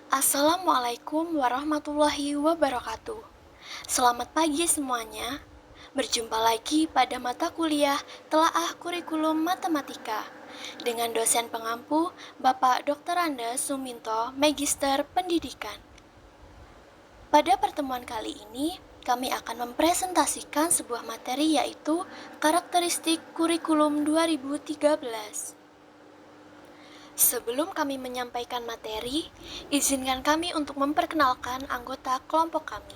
Assalamualaikum warahmatullahi wabarakatuh. Selamat pagi semuanya. Berjumpa lagi pada mata kuliah Telaah Kurikulum Matematika dengan dosen pengampu Bapak Dr. Anda Suminto, Magister Pendidikan. Pada pertemuan kali ini, kami akan mempresentasikan sebuah materi yaitu karakteristik kurikulum 2013. Sebelum kami menyampaikan materi, izinkan kami untuk memperkenalkan anggota kelompok kami.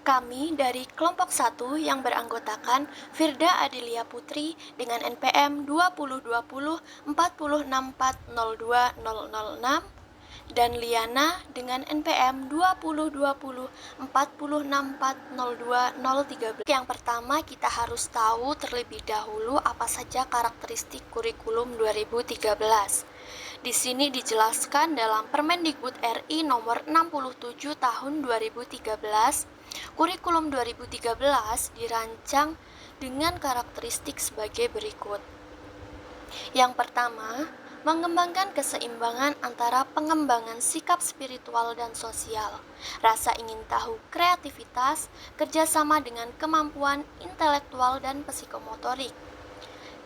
Kami dari kelompok 1 yang beranggotakan Firda Adelia Putri dengan NPM 2020 406402006 dan Liana dengan NPM 2020 406402013. Yang pertama, kita harus tahu terlebih dahulu apa saja karakteristik kurikulum 2013. Di sini dijelaskan dalam Permendikbud RI nomor 67 tahun 2013, kurikulum 2013 dirancang dengan karakteristik sebagai berikut. Yang pertama, mengembangkan keseimbangan antara pengembangan sikap spiritual dan sosial, rasa ingin tahu kreativitas, kerjasama dengan kemampuan intelektual dan psikomotorik.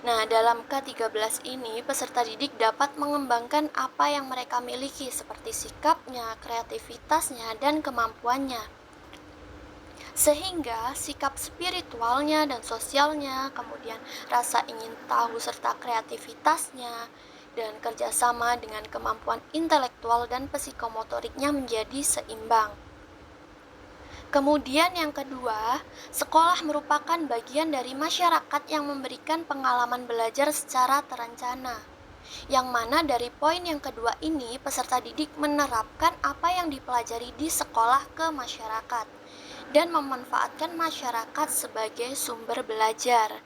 Nah, dalam K13 ini, peserta didik dapat mengembangkan apa yang mereka miliki seperti sikapnya, kreativitasnya, dan kemampuannya. Sehingga sikap spiritualnya dan sosialnya, kemudian rasa ingin tahu serta kreativitasnya, dan kerjasama dengan kemampuan intelektual dan psikomotoriknya menjadi seimbang. Kemudian yang kedua, sekolah merupakan bagian dari masyarakat yang memberikan pengalaman belajar secara terencana. Yang mana dari poin yang kedua ini, peserta didik menerapkan apa yang dipelajari di sekolah ke masyarakat dan memanfaatkan masyarakat sebagai sumber belajar.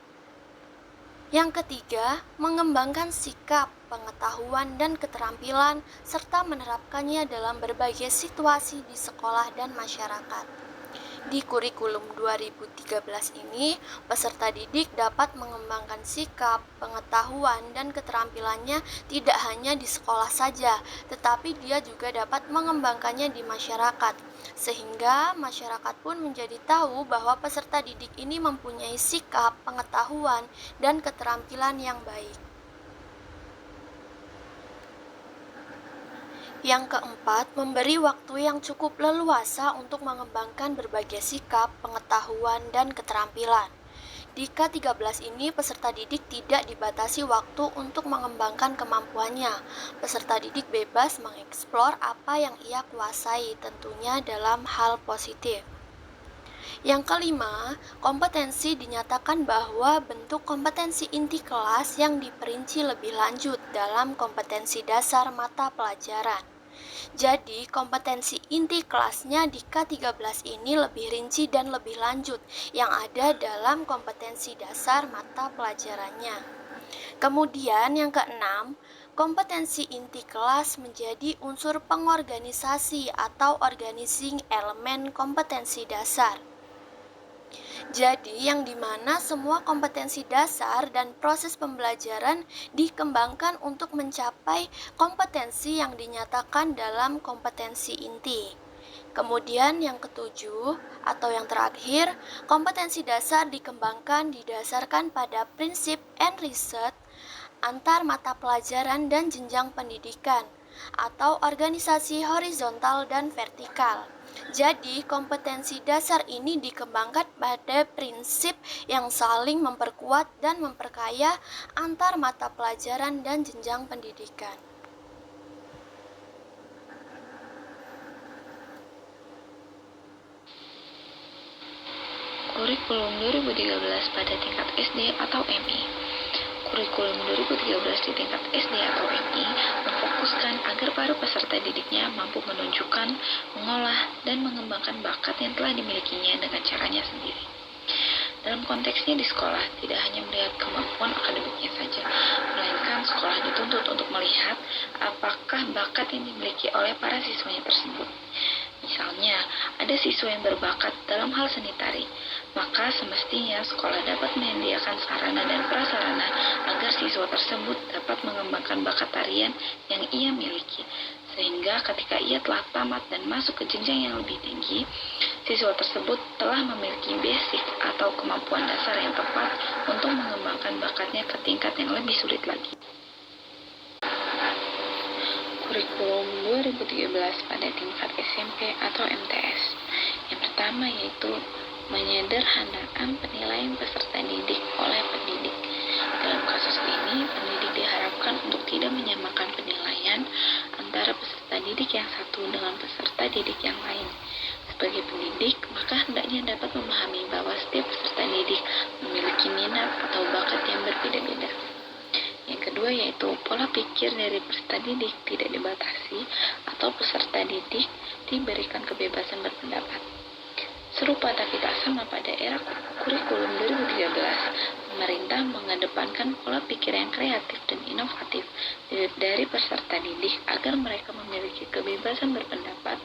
Yang ketiga, mengembangkan sikap, pengetahuan, dan keterampilan serta menerapkannya dalam berbagai situasi di sekolah dan masyarakat. Di kurikulum 2013 ini, peserta didik dapat mengembangkan sikap, pengetahuan, dan keterampilannya tidak hanya di sekolah saja, tetapi dia juga dapat mengembangkannya di masyarakat, sehingga masyarakat pun menjadi tahu bahwa peserta didik ini mempunyai sikap, pengetahuan, dan keterampilan yang baik. Yang keempat, memberi waktu yang cukup leluasa untuk mengembangkan berbagai sikap, pengetahuan, dan keterampilan. Di K13 ini, peserta didik tidak dibatasi waktu untuk mengembangkan kemampuannya. Peserta didik bebas mengeksplor apa yang ia kuasai, tentunya dalam hal positif. Yang kelima, kompetensi dinyatakan bahwa bentuk kompetensi inti kelas yang diperinci lebih lanjut dalam kompetensi dasar mata pelajaran. Jadi, kompetensi inti kelasnya di K13 ini lebih rinci dan lebih lanjut yang ada dalam kompetensi dasar mata pelajarannya. Kemudian yang keenam, kompetensi inti kelas menjadi unsur pengorganisasi atau organizing elemen kompetensi dasar. Jadi, yang dimana semua kompetensi dasar dan proses pembelajaran dikembangkan untuk mencapai kompetensi yang dinyatakan dalam kompetensi inti. Kemudian yang ketujuh atau yang terakhir, kompetensi dasar dikembangkan didasarkan pada prinsip and research antar mata pelajaran dan jenjang pendidikan atau organisasi horizontal dan vertikal. Jadi, kompetensi dasar ini dikembangkan pada prinsip yang saling memperkuat dan memperkaya antar mata pelajaran dan jenjang pendidikan. Kurikulum 2013 pada tingkat SD atau MI. Kurikulum 2013 di tingkat SD atau MI memfokuskan agar para peserta didiknya mampu menunjukkan, mengolah, dan mengembangkan bakat yang telah dimilikinya dengan caranya sendiri. Dalam konteksnya di sekolah, tidak hanya melihat kemampuan akademiknya saja, melainkan sekolah dituntut untuk melihat apakah bakat yang dimiliki oleh para siswanya tersebut. Misalnya, ada siswa yang berbakat dalam hal seni tari, maka semestinya sekolah dapat menyediakan sarana dan prasarana agar siswa tersebut dapat mengembangkan bakat tarian yang ia miliki. Sehingga ketika ia telah tamat dan masuk ke jenjang yang lebih tinggi, siswa tersebut telah memiliki basic atau kemampuan dasar yang tepat untuk mengembangkan bakatnya ke tingkat yang lebih sulit lagi. Kurikulum 2013 pada tingkat SMP atau MTS. Yang pertama yaitu menyederhanakan penilaian peserta didik oleh pendidik. Dalam kasus ini, pendidik diharapkan untuk tidak menyamakan penilaian antara peserta didik yang satu dengan peserta didik yang lain. Sebagai pendidik, maka hendaknya dapat memahami bahwa setiap peserta didik memiliki minat atau bakat yang berbeda-beda. Yang kedua yaitu pola pikir dari peserta didik tidak dibatasi atau peserta didik diberikan kebebasan berpendapat. Serupa tapi tak sama pada era kurikulum 2013, pemerintah mengedepankan pola pikir yang kreatif dan inovatif dari peserta didik agar mereka memiliki kebebasan berpendapat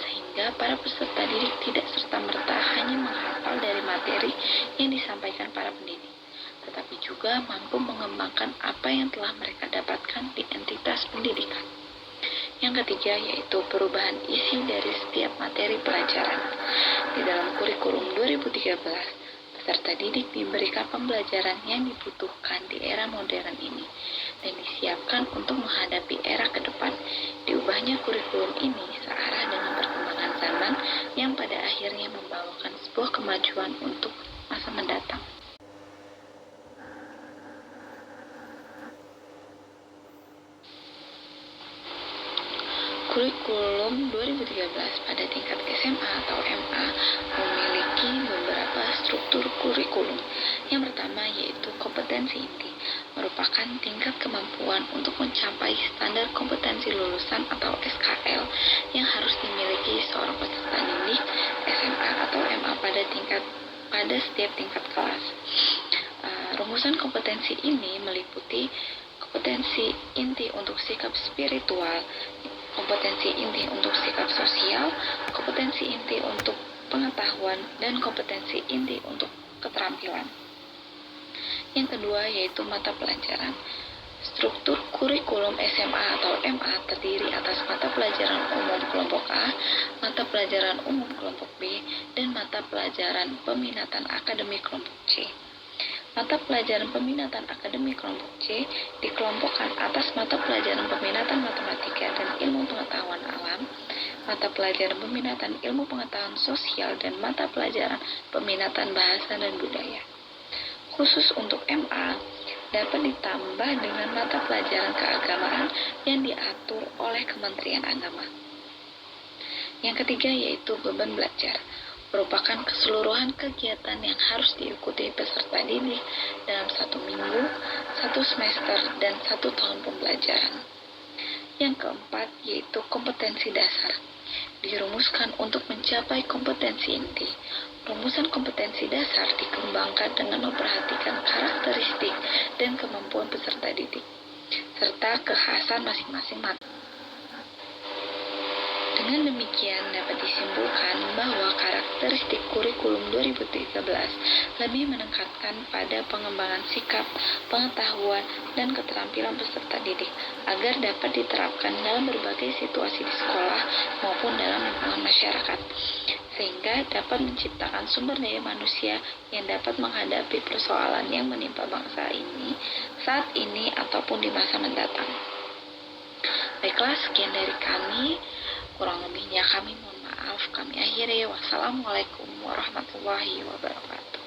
sehingga para peserta didik tidak serta-merta hanya menghafal dari materi yang disampaikan para pendidik, tetapi juga mampu mengembangkan apa yang telah mereka dapatkan di entitas pendidikan. Yang ketiga yaitu perubahan isi dari setiap materi pelajaran. Di dalam kurikulum 2013, peserta didik diberikan pembelajaran yang dibutuhkan di era modern ini dan disiapkan untuk menghadapi era ke depan. Diubahnya kurikulum ini searah dengan perkembangan zaman yang pada akhirnya membawakan sebuah kemajuan untuk masa mendatang. Kurikulum 2013 pada tingkat SMA atau MA memiliki beberapa struktur kurikulum. Yang pertama yaitu kompetensi inti, merupakan tingkat kemampuan untuk mencapai standar kompetensi lulusan atau SKL yang harus dimiliki seorang peserta didik SMA atau MA pada setiap tingkat kelas. Rumusan kompetensi ini meliputi kompetensi inti untuk sikap spiritual, kompetensi inti untuk sikap sosial, kompetensi inti untuk pengetahuan, dan kompetensi inti untuk keterampilan. Yang kedua yaitu mata pelajaran. Struktur kurikulum SMA atau MA terdiri atas mata pelajaran umum kelompok A, mata pelajaran umum kelompok B, dan mata pelajaran peminatan akademik kelompok C. Mata pelajaran peminatan akademik kelompok C dikelompokkan atas mata pelajaran peminatan matematika dan ilmu pengetahuan alam, mata pelajaran peminatan ilmu pengetahuan sosial, dan mata pelajaran peminatan bahasa dan budaya. Khusus untuk MA, dapat ditambah dengan mata pelajaran keagamaan yang diatur oleh Kementerian Agama. Yang ketiga yaitu beban belajar, merupakan keseluruhan kegiatan yang harus diikuti peserta didik dalam 1 minggu, 1 semester, dan 1 tahun pembelajaran. Yang keempat yaitu kompetensi dasar, dirumuskan untuk mencapai kompetensi inti. Rumusan kompetensi dasar dikembangkan dengan memperhatikan karakteristik dan kemampuan peserta didik, serta kekhasan masing-masing materi. Dengan demikian dapat disimpulkan bahwa karakteristik kurikulum 2013 lebih menekankan pada pengembangan sikap, pengetahuan, dan keterampilan peserta didik agar dapat diterapkan dalam berbagai situasi di sekolah maupun dalam lingkungan masyarakat, sehingga dapat menciptakan sumber daya manusia yang dapat menghadapi persoalan yang menimpa bangsa ini saat ini ataupun di masa mendatang. Baiklah, sekian dari kami. Kurang lebihnya kami mohon maaf. Kami akhiri. Wassalamualaikum warahmatullahi wabarakatuh.